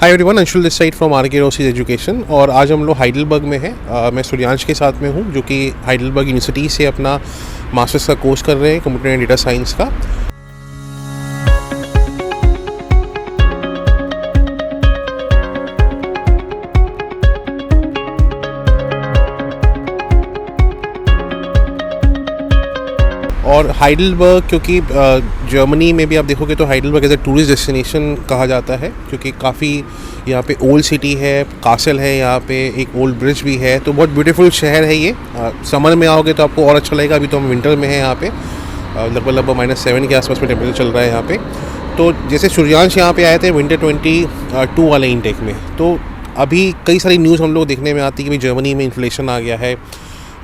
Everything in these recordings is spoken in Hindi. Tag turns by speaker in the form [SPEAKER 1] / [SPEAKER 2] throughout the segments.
[SPEAKER 1] Hi everyone, Anshul this side from R K roses education. और आज हम लोग हाइडलबर्ग में हैं। मैं सूर्यांश के साथ में हूँ जो कि हाइडलबर्ग यूनिवर्सिटी से अपना मास्टर्स का कोर्स कर रहे हैं कंप्यूटर एंड डेटा साइंस का। और हाइडलबर्ग क्योंकि जर्मनी में भी आप देखोगे तो Heidelberg as a tourist destination कहा जाता है, क्योंकि काफ़ी यहाँ पे ओल्ड सिटी है, कासल है, यहाँ पे एक ओल्ड ब्रिज भी है, तो बहुत ब्यूटीफुल शहर है ये। समर में आओगे तो आपको और अच्छा लगेगा। अभी तो हम विंटर में हैं यहाँ पे, लगभग -7 के आसपास में टेम्परेचर चल रहा है यहाँ पे। तो जैसे सूर्यांश यहाँ पे आए थे विंटर 22 वाले इनटेक में, तो अभी कई सारी न्यूज़ हम लोग देखने में आती है कि भाई जर्मनी में इन्फ्लेशन आ गया है,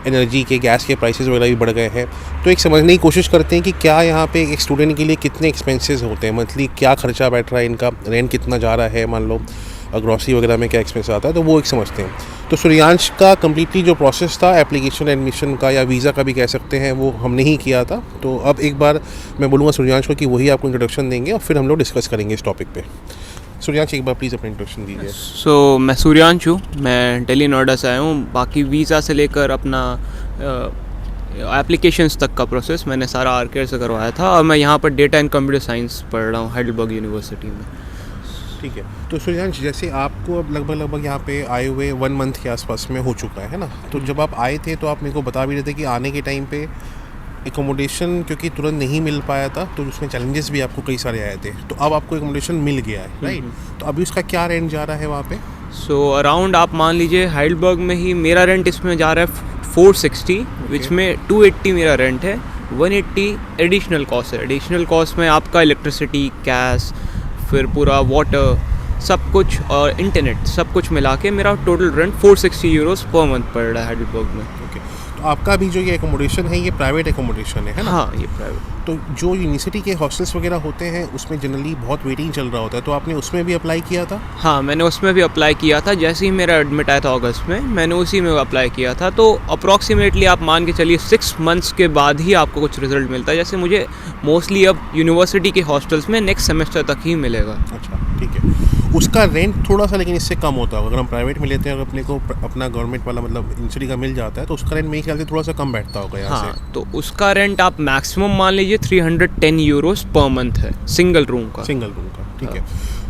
[SPEAKER 1] एनर्जी के गैस के प्राइसेस वगैरह भी बढ़ गए हैं। तो एक समझने की कोशिश करते हैं कि क्या यहाँ पे एक स्टूडेंट के लिए कितने एक्सपेंसेस होते हैं, मंथली क्या खर्चा बैठ रहा है, इनका रेंट कितना जा रहा है, मान लो ग्रॉसरी वगैरह में क्या एक्सपेंस आता है, तो वो एक समझते हैं। तो सूर्यांश का कम्प्लीटली जो प्रोसेस था एप्लीकेशन एडमिशन का या वीज़ा का भी कह सकते हैं, वो हमने ही किया था। तो अब एक बार मैं बोलूँगा सूर्यांश को कि वही आपको इंट्रोडक्शन देंगे और फिर हम लोग डिस्कस करेंगे इस टॉपिक पे। सूर्यांश, एक बार प्लीज़ अपना इंट्रोडक्शन दीजिए।
[SPEAKER 2] मैं सूर्यांश हूँ, मैं दिल्ली नोएडा से आया हूँ। बाकी वीज़ा से लेकर अपना एप्लीकेशंस तक का प्रोसेस मैंने सारा आरकेआर से करवाया था, और मैं यहाँ पर डेटा एंड कंप्यूटर साइंस पढ़ रहा हूँ हाइडलबर्ग यूनिवर्सिटी में।
[SPEAKER 1] ठीक है। तो सूर्यांश, जैसे आपको अब लगभग यहाँ पे आए हुए 1 मंथ के आसपास में हो चुका है ना, तो जब आप आए थे तो आप मेरे को बता भी रहे थे कि आने के टाइम पे एकोमोडेशन क्योंकि तुरंत नहीं मिल पाया था, तो उसमें चैलेंजेस भी आपको कई सारे आए थे। तो अब आपको एकोमोडेशन मिल गया है, राइट? तो अभी उसका क्या रेंट जा रहा है वहाँ पे?
[SPEAKER 2] अराउंड आप मान लीजिए हाइडलबर्ग में ही मेरा रेंट इसमें जा रहा है 460, विच में 280 मेरा रेंट है, 180 एडिशनल कॉस्ट है। एडिशनल कॉस्ट में आपका इलेक्ट्रिसिटी, गैस, फिर पूरा वाटर, सब कुछ और इंटरनेट, सब कुछ मिला के मेरा total rent 460 Euros per month पड़ रहा है हाइडलबर्ग में।
[SPEAKER 1] ओके। तो आपका भी जो ये एकोमोडेशन है ये प्राइवेट एकोमोडेशन है ना?
[SPEAKER 2] हाँ, ये प्राइवेट।
[SPEAKER 1] तो जो यूनिवर्सिटी के हॉस्टल्स वगैरह होते हैं उसमें जनरली बहुत वेटिंग चल रहा होता है, तो आपने उसमें भी अप्लाई किया था?
[SPEAKER 2] हाँ, मैंने उसमें भी अप्लाई किया था। जैसे ही मेरा एडमिट आया था अगस्त में, मैंने उसी में अप्लाई किया था। तो अप्रॉक्सीमेटली आप मान के चलिए 6 मंथ्स के बाद ही आपको कुछ रिजल्ट मिलता है। जैसे मुझे मोस्टली अब यूनिवर्सिटी के हॉस्टल्स में नेक्स्ट सेमेस्टर तक ही मिलेगा।
[SPEAKER 1] अच्छा, ठीक है। उसका रेंट थोड़ा सा लेकिन इससे कम होता है। अगर हम प्राइवेट में लेते हैं, अगर अपने को अपना गवर्नमेंट वाला मतलब यूनिवर्सिटी का मिल जाता है, तो उसका रेंट मेरे ख्याल से थोड़ा सा कम बैठता होगा यहाँ से।
[SPEAKER 2] हाँ, तो उसका रेंट आप मैक्सिमम मान लीजिए 310 यूरोस पर मंथ है, सिंगल रूम का।
[SPEAKER 1] ठीक है।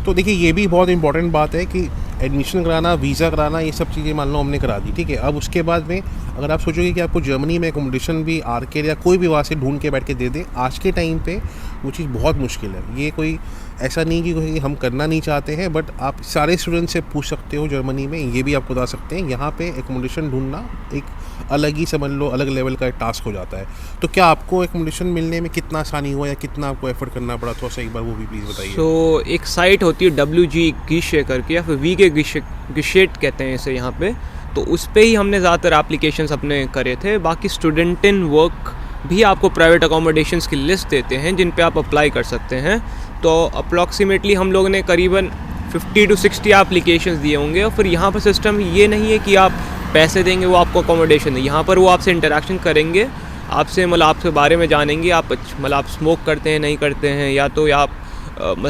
[SPEAKER 1] तो देखिए, ये भी बहुत इंपॉर्टेंट बात है कि एडमिशन कराना, वीज़ा कराना, ये सब चीज़ें मान लो हमने करा दी, ठीक है। अब उसके बाद में अगर आप सोचोगे कि आपको जर्मनी में एकोमोडेशन भी आरके या कोई भी वहाँ से ढूंढ के बैठ के दे दे, आज के टाइम पे वो चीज़ बहुत मुश्किल है। ये कोई ऐसा नहीं कि हम करना नहीं चाहते हैं, बट आप सारे स्टूडेंट से पूछ सकते हो जर्मनी में, ये भी आपको बता सकते हैं, यहाँ पे एकोमोडेशन ढूंढना एक अलग ही समझ लो अलग लेवल का टास्क हो जाता है। तो क्या आपको एकोमोडेशन मिलने में कितना आसानी हुआ या कितना आपको एफर्ट करना पड़ा, थोड़ा सा एक बार वो भी प्लीज़ बताइए।
[SPEAKER 2] एक साइट होती है WG गिशे करके, या फिर वीके गिशेट कहते हैं इसे यहाँ पे। तो उस पर ही हमने ज़्यादातर एप्लीकेशंस अपने करे थे। बाकी स्टूडेंट इन वर्क भी आपको प्राइवेट अकोमोडेशंस की लिस्ट देते हैं जिन पे आप अप्लाई कर सकते हैं। तो अप्रॉक्सीमेटली हम लोगों ने करीबन 50 to 60 एप्लीकेशंस दिए होंगे। और फिर यहाँ पर सिस्टम ये नहीं है कि आप पैसे देंगे वो आपको अकोमोडेशन है। यहाँ पर वो आपसे इंटरेक्शन करेंगे, आपसे मतलब आपके बारे में जानेंगे, आप मतलब आप स्मोक करते हैं नहीं करते हैं, या तो आप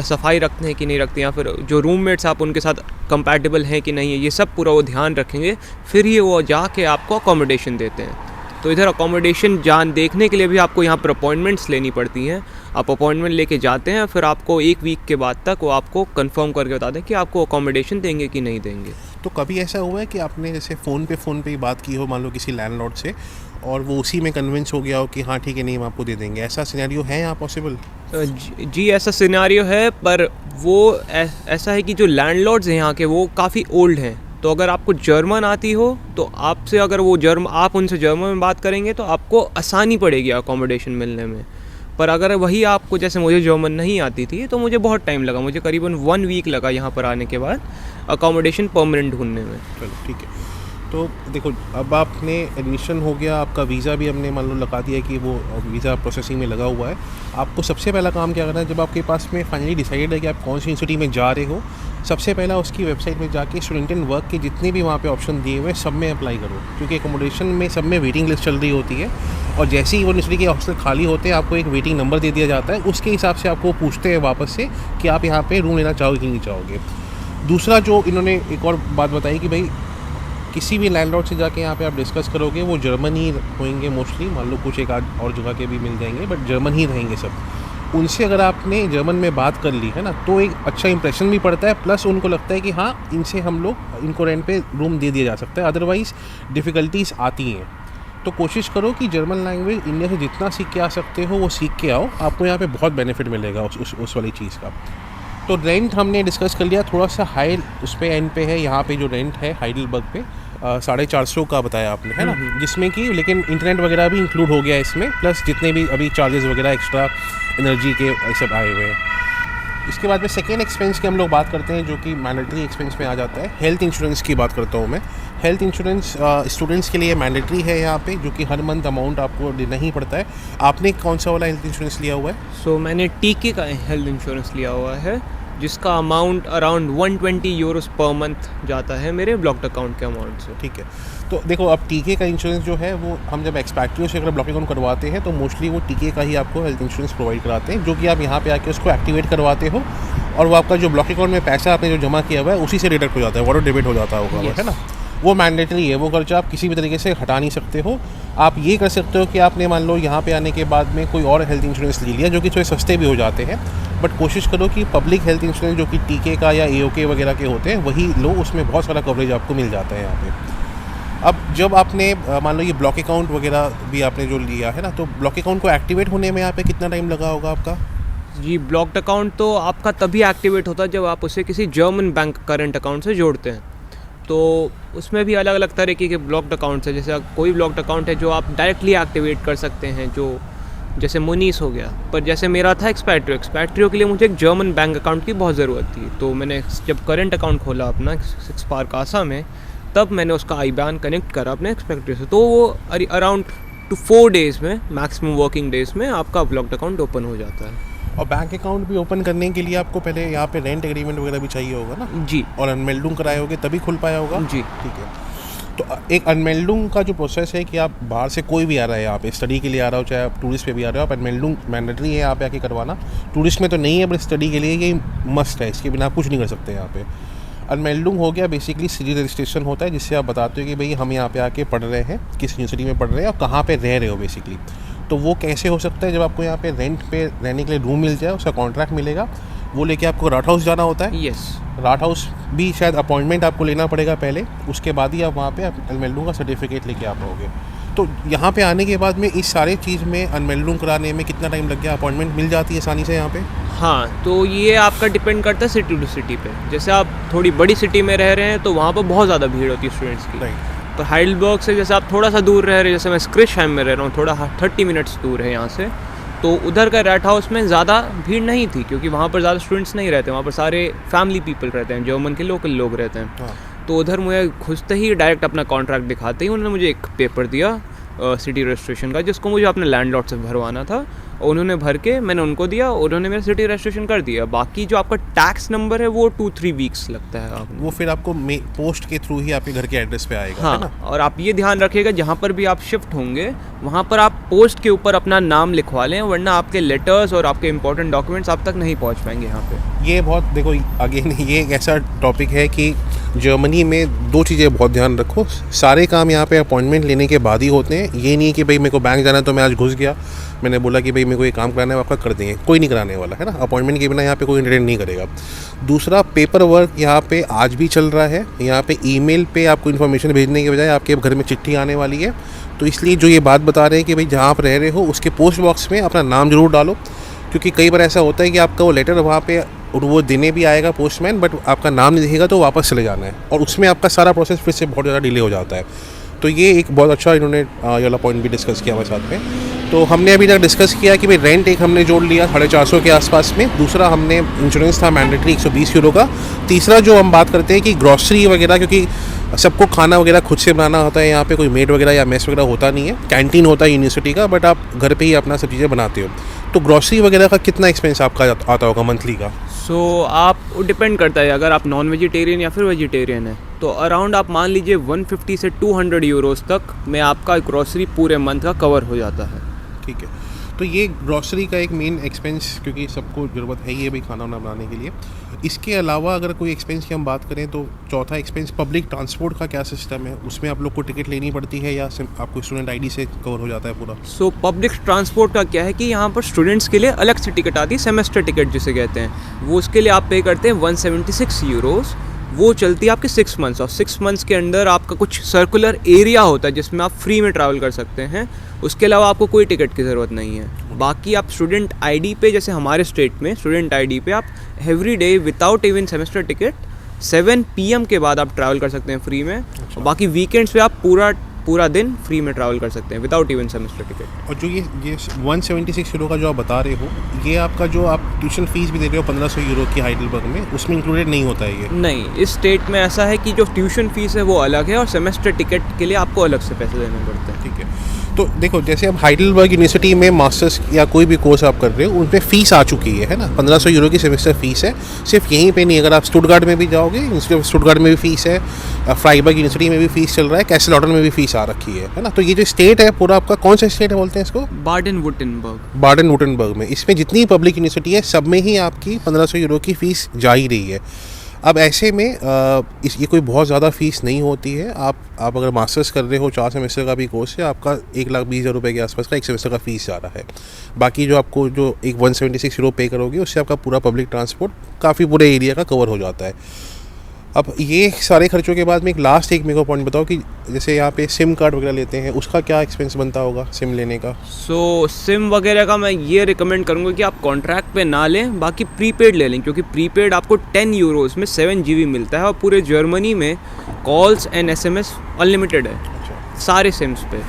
[SPEAKER 2] सफाई रखते हैं कि नहीं रखते हैं, या फिर जो रूममेट्स आप उनके साथ कंपैटिबल हैं कि नहीं है, ये सब पूरा वो ध्यान रखेंगे। फिर ये वो जाके आपको अकोमोडेशन देते हैं। तो इधर अकोमोडेशन देखने के लिए भी आपको यहाँ पर अपॉइंटमेंट्स लेनी पड़ती हैं। आप अपॉइंटमेंट लेके जाते हैं, फिर आपको 1 वीक के बाद तक वो आपको कंफर्म करके बता दें कि आपको अकोमोडेशन देंगे कि नहीं देंगे।
[SPEAKER 1] तो कभी ऐसा हुआ है कि आपने जैसे फ़ोन पे ही बात की हो मान लो किसी लैंडलॉर्ड से, और वो उसी में कन्विंस हो गया हो कि हाँ ठीक है, नहीं हम आपको दे देंगे, ऐसा सिनेरियो है यहाँ पॉसिबल?
[SPEAKER 2] जी, ऐसा सिनेरियो है, पर वो ऐसा है कि जो लैंडलॉर्ड्स हैं यहाँ के वो काफ़ी ओल्ड हैं। तो अगर आपको जर्मन आती हो तो आपसे अगर वो आप उनसे जर्मन में बात करेंगे तो आपको आसानी पड़ेगी अकोमोडेशन मिलने में। पर अगर वही आपको, जैसे मुझे जर्मन नहीं आती थी तो मुझे बहुत टाइम लगा, मुझे करीबन 1 वीक लगा यहाँ पर आने के बाद अकोमोडेशन परमानेंट ढूंढने में।
[SPEAKER 1] चलो ठीक है। तो देखो, अब आपने एडमिशन हो गया, आपका वीज़ा भी हमने मान लो लगा दिया कि वो वीज़ा प्रोसेसिंग में लगा हुआ है। आपको सबसे पहला काम क्या करना है, जब आपके पास में फाइनली डिसाइडेड है कि आप कौन सी यूनिवर्सिटी में जा रहे हो, सबसे पहला उसकी वेबसाइट में जाके स्टूडेंट इन वर्क के जितने भी वहाँ पे ऑप्शन दिए हुए हैं सब में अप्लाई करो, क्योंकि एकोमोडेशन में सब में वेटिंग लिस्ट चल रही होती है। और जैसे ही वो यूनिवर्सिटी के हॉस्टल खाली होते हैं, आपको एक वेटिंग नंबर दे दिया जाता है, उसके हिसाब से आपको पूछते हैं वापस से कि आप यहाँ पे रूम लेना चाहोगे कि नहीं चाहोगे। दूसरा जो इन्होंने एक और बात बताई कि भाई किसी भी लैंडलॉर्ड से जाके यहाँ पे आप डिस्कस करोगे, वो जर्मन ही होंगे मोस्टली, मान लो कुछ एक आध और जगह के भी मिल जाएंगे, बट जर्मन ही रहेंगे सब। उनसे अगर आपने जर्मन में बात कर ली है ना, तो एक अच्छा इंप्रेशन भी पड़ता है, प्लस उनको लगता है कि हाँ इनसे हम लोग इनको रेंट पे रूम दे दिया जा सकता है, अदरवाइज़ डिफ़िकल्टीज आती हैं। तो कोशिश करो कि जर्मन लैंग्वेज इंडिया से जितना सीख के आ सकते हो वो सीख के आओ, आपको यहाँ पे बहुत बेनिफिट मिलेगा उस वाली चीज़ का। तो रेंट हमने डिस्कस कर लिया, थोड़ा सा हाई उस पे एंड पे है। यहाँ पे जो रेंट है हाइडलबर्ग पे 450 का बताया आपने, है ना, जिसमें कि लेकिन इंटरनेट वगैरह भी इंक्लूड हो गया इसमें, प्लस जितने भी अभी चार्जेस वगैरह एक्स्ट्रा एनर्जी के सब आए हुए हैं। इसके बाद में सेकेंड एक्सपेंस की हम लोग बात करते हैं, जो कि मैंडेटरी एक्सपेंस में आ जाता है। हेल्थ इंश्योरेंस की बात करता हूँ मैं। हेल्थ इंश्योरेंस स्टूडेंट्स के लिए मैंडेटरी है यहाँ पे, जो कि हर मंथ अमाउंट आपको देना ही पड़ता है। आपने कौन सा वाला हेल्थ इंश्योरेंस लिया हुआ है?
[SPEAKER 2] सो मैंने टीके का हेल्थ इंश्योरेंस लिया हुआ है, जिसका amount around 120 Euros per month जाता है मेरे ब्लॉक्ड अकाउंट के अमाउंट से।
[SPEAKER 1] ठीक है, तो देखो अब टीके का इंश्योरेंस जो है वो हम जब एक्सपैट्रियों से अगर ब्लॉक अकाउंट करवाते हैं तो मोस्टली वो टीके का ही आपको हेल्थ इंश्योरेंस प्रोवाइड कराते हैं, जो कि आप यहाँ पे आके उसको एक्टिवेट करवाते हो और वो आपका जो ब्लॉक अकाउंट में पैसा आपने जो जमा किया हुआ है उसी से डिडक्ट हो जाता है, ऑटो डेबिट हो जाता होगा, है ना। वो मैंडेटरी है, वो खर्चा आप किसी भी तरीके से हटा नहीं सकते हो। आप ये कर सकते हो कि आपने मान लो यहाँ पे आने के बाद में कोई और हेल्थ इंश्योरेंस ले लिया, जो कि थोड़े सस्ते भी हो जाते हैं, बट कोशिश करो कि पब्लिक हेल्थ इंश्योरेंस जो कि टीके का या AOK वगैरह के होते हैं वही लो, उसमें बहुत सारा कवरेज आपको मिल जाता है यहाँ पे। अब जब आपने मान लो ये ब्लॉक अकाउंट वगैरह भी आपने जो लिया है ना, तो ब्लॉक अकाउंट को एक्टिवेट होने में यहाँ पे कितना टाइम लगा होगा आपका?
[SPEAKER 2] जी, ब्लॉक्ड अकाउंट तो आपका तभी एक्टिवेट होता है जब आप उसे किसी जर्मन बैंक करंट अकाउंट से जोड़ते हैं। तो उसमें भी अलग अलग तरीके के ब्लॉक्ड अकाउंट्स है। जैसे कोई ब्लॉक्ड अकाउंट है जो आप डायरेक्टली एक्टिवेट कर सकते हैं, जो जैसे मुनीस हो गया, पर जैसे मेरा था एक्सपैट्रियो के लिए मुझे एक जर्मन बैंक अकाउंट की बहुत ज़रूरत थी। तो मैंने जब करंट अकाउंट खोला अपना स्पार्क आसा में, तब मैंने उसका IBAN कनेक्ट करा अपने एक्सपैट्रियो से, तो वो अराउंड 4 डेज़ में, मैक्सिमम वर्किंग डेज़ में आपका ब्लॉक्ड अकाउंट ओपन हो जाता है।
[SPEAKER 1] और बैंक अकाउंट भी ओपन करने के लिए आपको पहले यहाँ पे रेंट एग्रीमेंट वगैरह भी चाहिए होगा ना?
[SPEAKER 2] जी।
[SPEAKER 1] और अनमेल्डुंग कराए होगे तभी खुल पाया होगा?
[SPEAKER 2] जी।
[SPEAKER 1] ठीक है, तो एक अनमेल्डुंग का जो प्रोसेस है कि आप बाहर से कोई भी आ रहा है यहाँ पे स्टडी के लिए आ रहा हो, चाहे आप टूरिस्ट पे भी आ रहे हो, आप अनमेल्डुंग मैंडेटरी है यहाँ पे आके करवाना। टूरिस्ट में तो नहीं है, बट स्टडी के लिए ये मस्ट है, इसके बिना आप कुछ नहीं कर सकते यहाँ पे। अनमेल्डुंग हो गया बेसिकली सिटी रजिस्ट्रेशन होता है, जिससे आप बताते हो कि भाई हम यहाँ पे आके पढ़ रहे हैं, किस यूनिवर्सिटी में पढ़ रहे हैं और कहाँ पे रह रहे हो बेसिकली। तो वो कैसे हो सकता है? जब आपको यहाँ पे रेंट पे रहने के लिए रूम मिल जाए, उसका कॉन्ट्रैक्ट मिलेगा, वो लेके आपको राट हाउस जाना होता है।
[SPEAKER 2] यस।
[SPEAKER 1] राट हाउस भी शायद अपॉइंटमेंट आपको लेना पड़ेगा पहले, उसके बाद ही आप वहाँ पे अनमेल्डुंग का सर्टिफिकेट लेके आ पाओगे। तो यहाँ पे आने के बाद में इस सारे चीज़ में अनमेल्डुंग कराने में कितना टाइम लग गया? अपॉइंटमेंट मिल जाती है आसानी से यहाँ पे?
[SPEAKER 2] हाँ, तो ये आपका डिपेंड करता है सिटी टू सिटी पे। जैसे आप थोड़ी बड़ी सिटी में रह रहे हैं तो वहाँ पर बहुत ज़्यादा भीड़ होती है स्टूडेंट्स की।
[SPEAKER 1] राइट।
[SPEAKER 2] पर हाइडलबर्ग से जैसे आप थोड़ा सा दूर रह रहे हैं, जैसे मैं स्क्रिशहाइम में रह रहा हूँ, थोड़ा 30 मिनट्स दूर है यहाँ से, तो उधर का राट हाउस में ज़्यादा भीड़ नहीं थी, क्योंकि वहाँ पर ज़्यादा स्टूडेंट्स नहीं रहते, वहाँ पर सारे फैमिली पीपल रहते हैं, जर्मन के लोकल लोग रहते हैं।
[SPEAKER 1] हाँ।
[SPEAKER 2] तो उधर मुझे घुसते ही डायरेक्ट अपना कॉन्ट्रैक्ट दिखाते ही उन्होंने मुझे एक पेपर दिया सिटी रजिस्ट्रेशन का, जिसको मुझे अपने लैंडलॉर्ड से भरवाना था, और उन्होंने भर के मैंने उनको दिया, उन्होंने मेरा सिटी रजिस्ट्रेशन कर दिया। बाकी जो आपका टैक्स नंबर है वो 2-3 वीक्स लगता है आपको।
[SPEAKER 1] वो फिर आपको पोस्ट के थ्रू ही आपके घर के एड्रेस पे आएगा।
[SPEAKER 2] हाँ,
[SPEAKER 1] है ना? और
[SPEAKER 2] और आप ये ध्यान रखिएगा जहाँ पर भी आप शिफ्ट होंगे वहाँ पर आप पोस्ट के ऊपर अपना नाम लिखवा लें, वरना आपके लेटर्स और आपके इंपॉर्टेंट डॉक्यूमेंट्स आप तक नहीं पहुँच पाएंगे यहाँ पे।
[SPEAKER 1] ये बहुत देखो, अगेन ये एक ऐसा टॉपिक है कि जर्मनी में 2 चीज़ें बहुत ध्यान रखो। सारे काम यहाँ पे अपॉइंटमेंट लेने के बाद ही होते हैं। ये नहीं कि भाई मेरे को बैंक जाना है तो मैं आज घुस गया, मैंने बोला कि भाई मेरे को ये काम कराना है, आपका कर देंगे, कोई नहीं कराने वाला, है ना। अपॉइंटमेंट के बिना यहाँ पे कोई इंटरटेन नहीं करेगा। दूसरा, पेपर वर्क यहाँ पे आज भी चल रहा है। यहाँ पे ईमेल पे आपको इन्फॉर्मेशन भेजने के बजाय आपके घर में चिट्ठी आने वाली है। तो इसलिए जो ये बात बता रहे हैं कि भाई जहाँ आप रह रहे हो उसके पोस्ट बॉक्स में अपना नाम ज़रूर डालो, क्योंकि कई बार ऐसा होता है कि आपका वो लेटर वहाँ पे वो देने भी आएगा पोस्टमैन, बट आपका नाम नहीं दिखेगा तो वापस चले जाना है, और उसमें आपका सारा प्रोसेस फिर से बहुत ज़्यादा डिले हो जाता है। तो ये एक बहुत अच्छा इन्होंने ये वाला पॉइंट भी डिस्कस किया हमारे साथ में। तो हमने अभी तक डिस्कस किया कि भाई रेंट एक हमने जोड़ लिया 450 के आसपास में। दूसरा, हमने इंश्योरेंस था मैंडेटरी 120 यूरो का। तीसरा जो हम बात करते हैं कि ग्रॉसरी वगैरह, क्योंकि सबको खाना वगैरह खुद से बनाना होता है, यहाँ पे कोई मेड वगैरह या मेस वगैरह होता नहीं है। कैंटीन होता है यूनिवर्सिटी का, बट आप घर पे ही अपना सब चीज़ें बनाते हो। तो ग्रॉसरी वगैरह का कितना एक्सपेंस आपका आता होगा मंथली का?
[SPEAKER 2] सो आप डिपेंड करता है, अगर आप नॉन वेजिटेरियन या फिर वेजिटेरियन है तो अराउंड आप मान लीजिए 150 से 200 यूरोस तक में आपका ग्रॉसरी पूरे मंथ का कवर हो जाता है।
[SPEAKER 1] ठीक है, तो ये ग्रॉसरी का एक मेन एक्सपेंस, क्योंकि सबको ज़रूरत है ये भी खाना वाना बनाने के लिए। इसके अलावा अगर कोई एक्सपेंस की हम बात करें तो चौथा एक्सपेंस पब्लिक ट्रांसपोर्ट का क्या सिस्टम है, उसमें आप लोग को टिकट लेनी पड़ती है या आपको स्टूडेंट आईडी से कवर हो जाता है पूरा?
[SPEAKER 2] सो पब्लिक ट्रांसपोर्ट का क्या है कि यहाँ पर स्टूडेंट्स के लिए अलग से टिकट आती है, सेमेस्टर टिकट जिसे कहते हैं। वो उसके लिए आप पे करते हैं 176 यूरोज़। वो चलती है आपके 6 मंथ्स, और 6 मंथ्स के अंदर आपका कुछ सर्कुलर एरिया होता है जिसमें आप फ्री में ट्रैवल कर सकते हैं। उसके अलावा आपको कोई टिकट की ज़रूरत नहीं है। बाकी आप स्टूडेंट आईडी पे, जैसे हमारे स्टेट में स्टूडेंट आईडी पे आप every day without even semester ticket 7 PM के बाद आप ट्रैवल कर सकते हैं फ्री में। और बाकी वीकेंड्स पे आप पूरा दिन फ्री में ट्रैवल कर सकते हैं विदाउट इवन सेमेस्टर टिकट।
[SPEAKER 1] और जो ये 176 यूरो का जो आप बता रहे हो, ये आपका जो आप ट्यूशन फीस भी दे रहे हो 1500 यूरो की हाइडलबर्ग में, उसमें इंक्लूडेड नहीं होता है ये?
[SPEAKER 2] नहीं, इस स्टेट में ऐसा है कि जो ट्यूशन फीस है वो अलग है और सेमेस्टर टिकट के लिए आपको अलग से पैसे देने पड़ते हैं।
[SPEAKER 1] ठीक है। तो देखो, जैसे अब हाइडलबर्ग यूनिवर्सिटी में मास्टर्स या कोई भी कोर्स आप कर रहे हो, उन पर फ़ीस आ चुकी है ना? 1500 यूरो की सेमेस्टर फ़ीस है। सिर्फ यहीं पे नहीं, अगर आप स्टुटगार्ट में भी जाओगे, स्टुटगार्ट में भी फ़ीस है, फ्राइबर्ग यूनिवर्सिटी में भी फ़ीस चल रहा है, कैसलऑटन में भी फ़ीस आ रखी है ना? तो ये जो स्टेट है पूरा आपका, कौन सा स्टेट है बोलते हैं इसको? बाडेन-वुर्टेनबर्ग में। इसमें जितनी पब्लिक यूनिवर्सिटी है सब में ही आपकी 1500 यूरो की फ़ीस जा ही रही है। अब ऐसे में ये कोई बहुत ज़्यादा फ़ीस नहीं होती है। आप अगर मास्टर्स कर रहे हो, 4 सेमेस्टर का भी कोर्स है, आपका 1,20,000 रुपये के आसपास का एक सेमेस्टर का फ़ीस जा रहा है। बाकी जो आपको जो एक 176 यूरो पे करोगे, उससे आपका पूरा पब्लिक ट्रांसपोर्ट काफ़ी पूरे एरिया का कवर हो जाता है। अब ये सारे खर्चों के बाद में एक मेरे को पॉइंट बताओ कि जैसे यहाँ पे सिम कार्ड वगैरह लेते हैं, उसका क्या एक्सपेंस बनता होगा सिम लेने का?
[SPEAKER 2] सो सिम वगैरह का मैं ये रिकमेंड करूँगा कि आप कॉन्ट्रैक्ट पे ना लें, बाकी प्रीपेड ले लें, क्योंकि प्रीपेड आपको 10 यूरोज़ में 7 GB मिलता है और पूरे जर्मनी में कॉल्स एंड SMS अनलिमिटेड है।
[SPEAKER 1] अच्छा।
[SPEAKER 2] सारे सिम्स पे।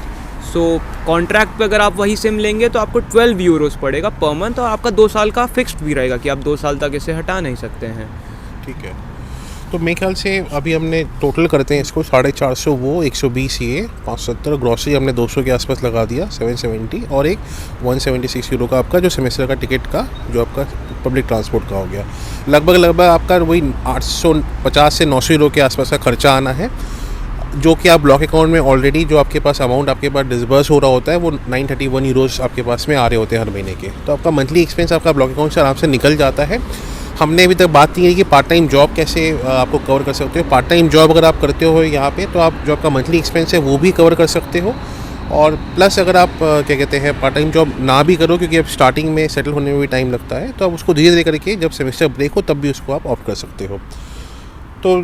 [SPEAKER 2] सो कॉन्ट्रैक्ट पे अगर आप वही सिम लेंगे तो आपको 12 यूरोज़ पड़ेगा पर मंथ, और आपका 2 साल का फिक्स्ड भी रहेगा कि आप 2 साल तक इसे हटा नहीं सकते हैं।
[SPEAKER 1] ठीक है। तो मेरे ख्याल से अभी हमने टोटल करते हैं इसको 450 वो, 120 ये, 570 ग्रॉसरी हमने 200 के आसपास लगा दिया, 770, और एक 176 यूरो का आपका जो सेमेस्टर का टिकट का जो आपका पब्लिक ट्रांसपोर्ट का हो गया। लगभग आपका वही 850 से 900 यूरो के आसपास का खर्चा आना है, जो कि आप ब्लॉक अकाउंट में ऑलरेडी जो आपके पास अमाउंट आपके पास डिसबर्स हो रहा होता है वो 931 यूरोज़ आपके पास में आ रहे होते हैं हर महीने के। तो आपका मंथली एक्सपेंस आपका ब्लॉक अकाउंट से आराम से निकल जाता है। हमने अभी तक बात नहीं की कि पार्ट टाइम जॉब कैसे आपको कवर कर सकते हो। पार्ट टाइम जॉब अगर आप करते हो यहाँ पे, तो आप जो आपका मंथली एक्सपेंस है वो भी कवर कर सकते हो। और प्लस अगर आप क्या कहते हैं पार्ट टाइम जॉब ना भी करो, क्योंकि अब स्टार्टिंग में सेटल होने में भी टाइम लगता है, तो आप उसको धीरे धीरे करके जब सेमेस्टर ब्रेक हो तब भी उसको आप ऑप्ट कर सकते हो। तो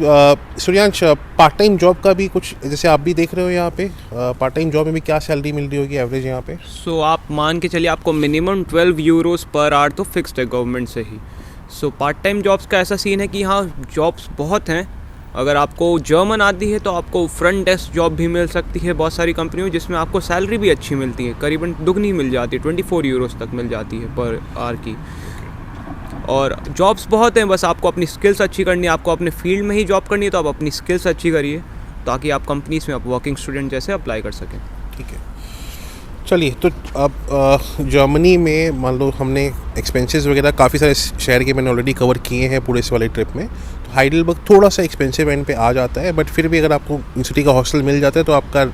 [SPEAKER 1] सूर्यांश, पार्ट टाइम जॉब का भी कुछ, जैसे आप भी देख रहे हो यहाँ पे, पार्ट टाइम जॉब में भी क्या सैलरी मिल रही होगी एवरेज यहाँ पे?
[SPEAKER 2] सो आप मान के चलिए आपको मिनिमम 12 यूरोज़ पर आवर तो फिक्स्ड है गवर्नमेंट से ही। सो पार्ट टाइम जॉब्स का ऐसा सीन है कि हाँ जॉब्स बहुत हैं। अगर आपको जर्मन आती है तो आपको फ्रंट डेस्क जॉब भी मिल सकती है बहुत सारी कंपनियों, जिसमें आपको सैलरी भी अच्छी मिलती है, करीबन दुगनी मिल जाती है, 24 यूरोज़ तक मिल जाती है पर आवर की। और जॉब्स बहुत हैं, बस आपको अपनी स्किल्स अच्छी करनी है, आपको अपने फील्ड में ही जॉब करनी है, तो आप अपनी स्किल्स अच्छी करिए ताकि आप कंपनीज़ में आप वर्किंग स्टूडेंट जैसे अप्लाई कर सकें।
[SPEAKER 1] ठीक है, चलिए। तो अब जर्मनी में मान लो हमने एक्सपेंसेस वगैरह काफ़ी सारे शहर के मैंने ऑलरेडी कवर किए हैं पूरे इस वाले ट्रिप में। तो हाइडलबर्ग थोड़ा सा एक्सपेंसिव एंड पे आ जाता है, बट फिर भी अगर आपको यूनिवर्सिटी का हॉस्टल मिल जाता है तो आपका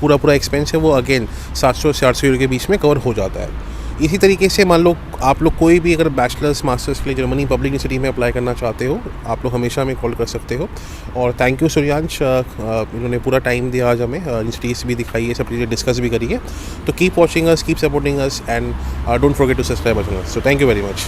[SPEAKER 1] पूरा एक्सपेंस है वो अगेन 700 से 800 यूरो के बीच में कवर हो जाता है। इसी तरीके से मान लो आप लोग कोई भी अगर बैचलर्स मास्टर्स के लिए जर्मनी पब्लिक यूनिवर्सिटी में अप्लाई करना चाहते हो, आप लोग हमेशा हमें कॉल कर सकते हो। और थैंक यू सूर्यांश, इन्होंने पूरा टाइम दिया आज हमें, यूनिवर्सिटीज़ भी दिखाई है, सब चीज़ें डिस्कस भी करी है। तो keep watching us, keep supporting us, and don't forget to subscribe us. So thank you very much.